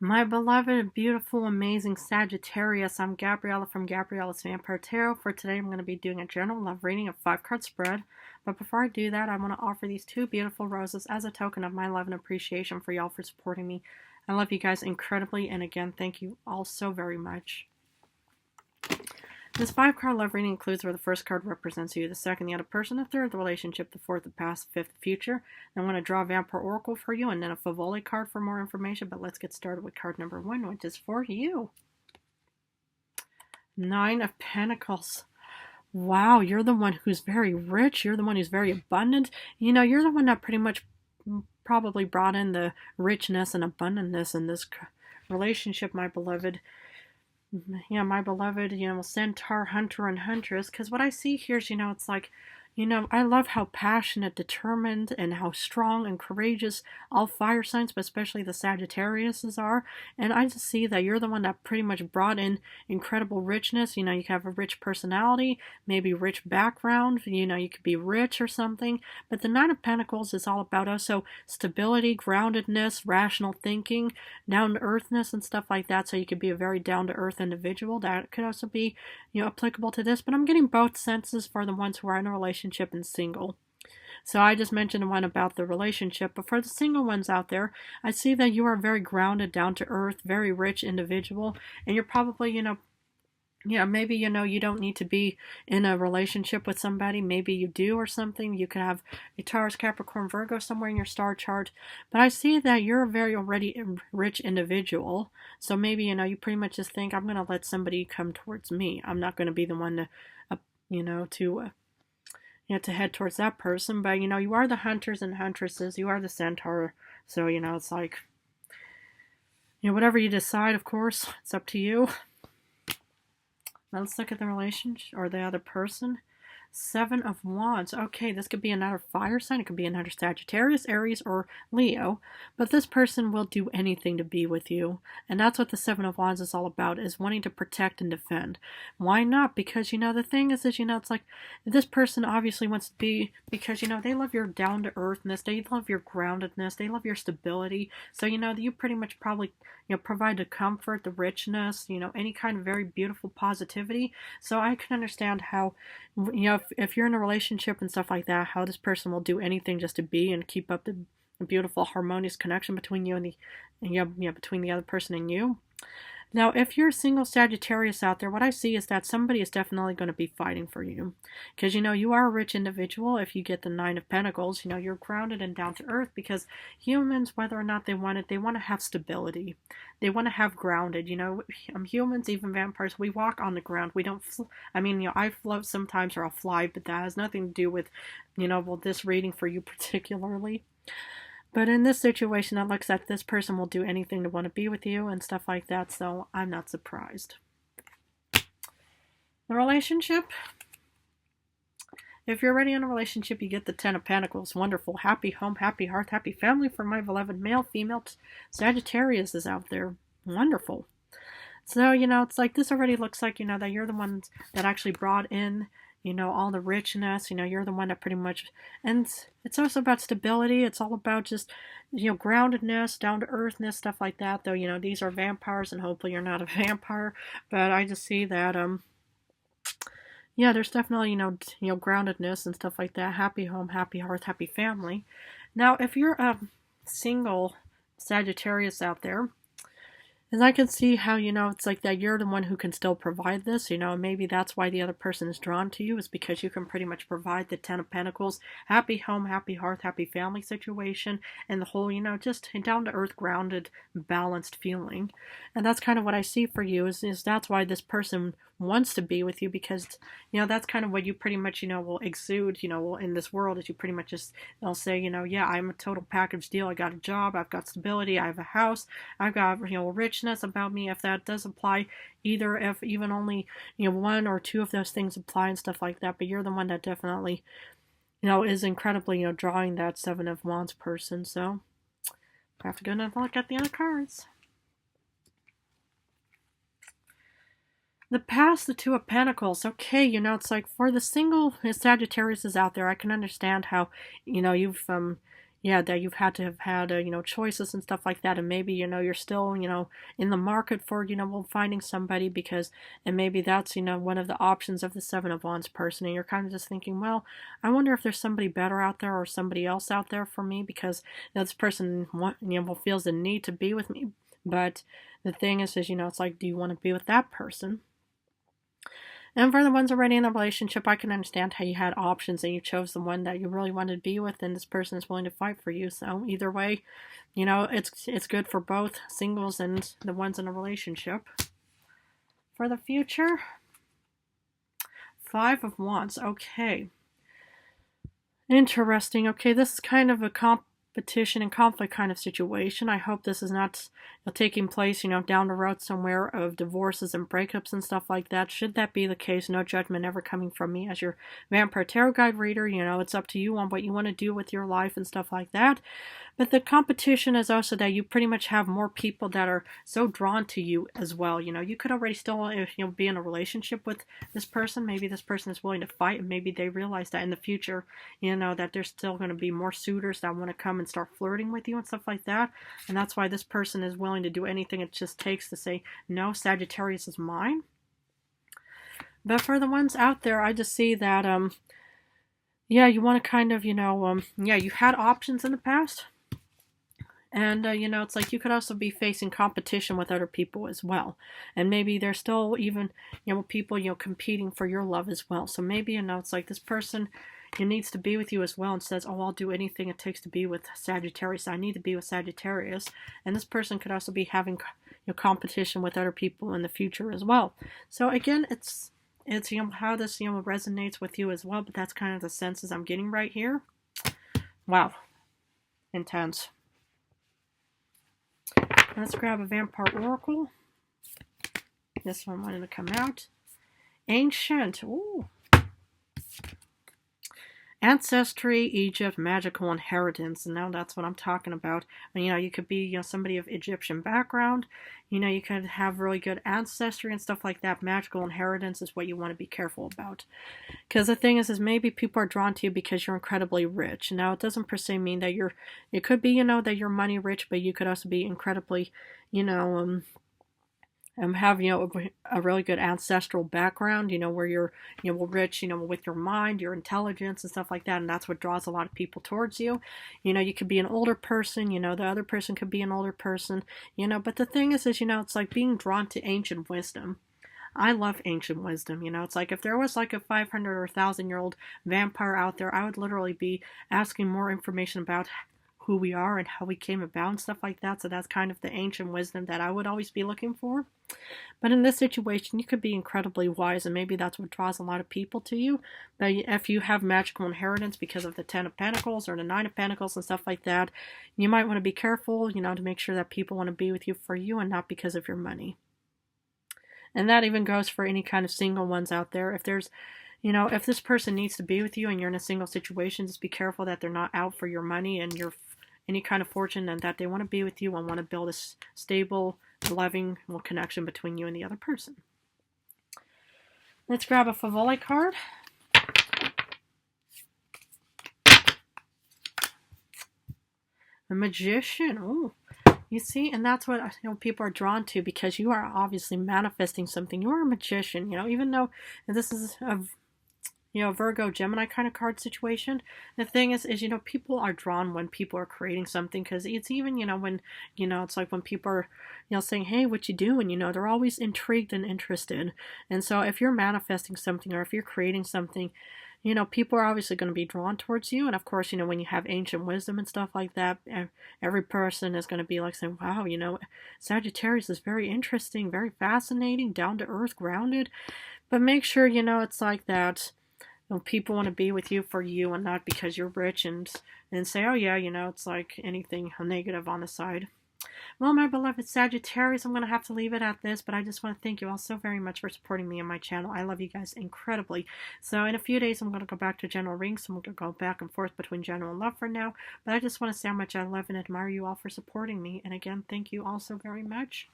My beloved, beautiful, amazing Sagittarius, I'm Gabriella from Gabriella's Vampire Tarot. For today, I'm going to be doing a general love reading, a 5-card spread. But before I do that, I want to offer these two beautiful roses as a token of my love and appreciation for y'all for supporting me. I love you guys incredibly, and again, thank you all so very much. This 5-card love reading includes where the first card represents you, the second the other person, the third the relationship, the fourth the past, the fifth the future. And I'm going to draw a Vampire Oracle for you and then a Favole card for more information, but let's get started with card number 1, which is for you. 9 of Pentacles. Wow, you're the one who's very rich. You're the one who's very abundant. You know, you're the one that pretty much probably brought in the richness and abundantness in this relationship, my beloved. Yeah, my beloved, centaur, hunter, and huntress. Because what I see here is, it's like, I love how passionate, determined, and how strong and courageous all fire signs, but especially the Sagittariuses are. And I just see that you're the one that pretty much brought in incredible richness. You have a rich personality, maybe rich background. You could be rich or something. But the Nine of Pentacles is all about also stability, groundedness, rational thinking, down-to-earthness, and stuff like that. So you could be a very down-to-earth individual. That could also be, applicable to this. But I'm getting both senses for the ones who are in a relationship and single. So I just mentioned one about the relationship, but for the single ones out there, I see that you are a very grounded, down to earth, very rich individual, and you're probably, maybe, you don't need to be in a relationship with somebody. Maybe you do or something. You could have a Taurus, Capricorn, Virgo somewhere in your star chart. But I see that you're a very already rich individual. So maybe, you pretty much just think, I'm going to let somebody come towards me. I'm not going to be the one to head towards that person. But, you are the hunters and huntresses. You are the centaur. So, it's like, whatever you decide, of course, it's up to you. Now let's look at the relationship or the other person. 7 of Wands. Okay, this could be another fire sign. It could be another Sagittarius, Aries, or Leo. But this person will do anything to be with you. And that's what the 7 of Wands is all about, is wanting to protect and defend. Why not? Because, the thing is, it's like this person obviously wants to be, because, they love your down-to-earthness. They love your groundedness. They love your stability. So, you pretty much probably, provide the comfort, the richness, any kind of very beautiful positivity. So I can understand how, if you're in a relationship and stuff like that, how this person will do anything just to be and keep up the beautiful harmonious connection between you and between the other person and you. Now, if you're a single Sagittarius out there, what I see is that somebody is definitely going to be fighting for you. Because, you are a rich individual. If you get the 9 of Pentacles, you're grounded and down to earth, because humans, whether or not they want it, they want to have stability. They want to have grounded. Humans, even vampires, we walk on the ground. We don't, I float sometimes, or I'll fly, but that has nothing to do with, this reading for you particularly. But in this situation, it looks like this person will do anything to want to be with you and stuff like that, so I'm not surprised. The relationship. If you're already in a relationship, you get the 10 of Pentacles. Wonderful. Happy home, happy hearth, happy family for my beloved male, female Sagittarius is out there. Wonderful. So, it's like this already looks like, that you're the ones that actually brought in all the richness. You're the one that pretty much, and it's also about stability. It's all about just, groundedness, down to earthness, stuff like that. Though, these are vampires, and hopefully you're not a vampire. But I just see that, there's definitely, groundedness and stuff like that. Happy home, happy hearth, happy family. Now, if you're a single Sagittarius out there, and I can see how, it's like that you're the one who can still provide this, maybe that's why the other person is drawn to you, is because you can pretty much provide the 10 of Pentacles, happy home, happy hearth, happy family situation, and the whole, just down-to-earth, grounded, balanced feeling. And that's kind of what I see for you, is that's why this person wants to be with you, because, that's kind of what you pretty much, will exude, in this world, is you pretty much just, they'll say, yeah, I'm a total package deal. I got a job, I've got stability, I have a house, I've got, richness about me. If that does apply, either if even only, 1 or 2 of those things apply and stuff like that, but you're the one that definitely, is incredibly, drawing that 7 of Wands person. So I have to go and look at the other cards. The past, the 2 of Pentacles. Okay, it's like for the single Sagittarius is out there, I can understand how, you've, yeah, that you've had to have had, you know, choices and stuff like that. And maybe, you know, you're still, you know, in the market for, you know, well, finding somebody because, and maybe that's, you know, one of the options of the Seven of Wands person. And you're kind of just thinking, well, I wonder if there's somebody better out there or somebody else out there for me because, you know, this person, you know, feels the need to be with me. But the thing is, you know, it's like, do you want to be with that person? And for the ones already in a relationship, I can understand how you had options and you chose the one that you really wanted to be with, and this person is willing to fight for you. So either way, you know, it's good for both singles and the ones in a relationship. For the future, Five of Wands. Okay. Interesting. Okay, this is kind of a competition and conflict kind of situation. I hope this is not taking place, you know, down the road somewhere of divorces and breakups and stuff like that. Should that be the case, no judgment ever coming from me as your Vampire Tarot Guide reader. You know, it's up to you on what you want to do with your life and stuff like that. But the competition is also that you pretty much have more people that are so drawn to you as well. You know, you could already still, you know, be in a relationship with this person. Maybe this person is willing to fight, and maybe they realize that in the future, you know, that there's still going to be more suitors that want to come and start flirting with you and stuff like that. And that's why this person is willing to do anything it just takes to say, no, Sagittarius is mine. But for the ones out there, I just see that, yeah, you want to kind of, you know, yeah, you had options in the past. And, you know, it's like you could also be facing competition with other people as well. And maybe there's still even, you know, people, you know, competing for your love as well. So maybe, you know, it's like this person, he needs to be with you as well and says, oh, I'll do anything it takes to be with Sagittarius. I need to be with Sagittarius. And this person could also be having, you know, competition with other people in the future as well. So again, it's, you know, how this, you know, resonates with you as well. But that's kind of the senses I'm getting right here. Wow. Intense. Let's grab a Vampire Oracle. This one wanted to come out. Ancient. Ooh. Ancestry, Egypt, magical inheritance. And now that's what I'm talking about. And, you know, you could be, you know, somebody of Egyptian background. You know, you could have really good ancestry and stuff like that. Magical inheritance is what you want to be careful about. Because the thing is maybe people are drawn to you because you're incredibly rich. Now, it doesn't per se mean that you're, it could be, you know, that you're money rich, but you could also be incredibly, you know, have, you know, a really good ancestral background, you know, where you're, you know, rich, you know, with your mind, your intelligence and stuff like that. And that's what draws a lot of people towards you. You know, you could be an older person, you know, the other person could be an older person, you know, but the thing is, you know, it's like being drawn to ancient wisdom. I love ancient wisdom, you know, it's like if there was like a 500 or 1,000-year-old vampire out there, I would literally be asking more information about who we are and how we came about and stuff like that. So that's kind of the ancient wisdom that I would always be looking for. But in this situation, you could be incredibly wise, and maybe that's what draws a lot of people to you. But if you have magical inheritance because of the Ten of Pentacles or the Nine of Pentacles and stuff like that, you might want to be careful, you know, to make sure that people want to be with you for you and not because of your money. And that even goes for any kind of single ones out there. If there's, you know, if this person needs to be with you and you're in a single situation, just be careful that they're not out for your money and your any kind of fortune, and that they want to be with you and want to build a stable, loving connection between you and the other person. Let's grab a Favole card. The Magician. Oh, you see, and that's what, you know, people are drawn to because you are obviously manifesting something. You are a magician, you know, even though this is a, you know, Virgo, Gemini kind of card situation. The thing is, you know, people are drawn when people are creating something, because it's even, you know, when, you know, it's like when people are, you know, saying, hey, what you doing? You know, they're always intrigued and interested. And so if you're manifesting something or if you're creating something, you know, people are obviously going to be drawn towards you. And of course, you know, when you have ancient wisdom and stuff like that, every person is going to be like saying, wow, you know, Sagittarius is very interesting, very fascinating, down to earth, grounded. But make sure, you know, it's like that. Well, people want to be with you for you and not because you're rich and say, oh yeah, you know, it's like anything negative on the side. Well, my beloved Sagittarius, I'm going to have to leave it at this, but I just want to thank you all so very much for supporting me and my channel. I love you guys incredibly. So in a few days, I'm going to go back to general readings. So I'm going to go back and forth between general and love for now. But I just want to say how much I love and admire you all for supporting me. And again, thank you all so very much.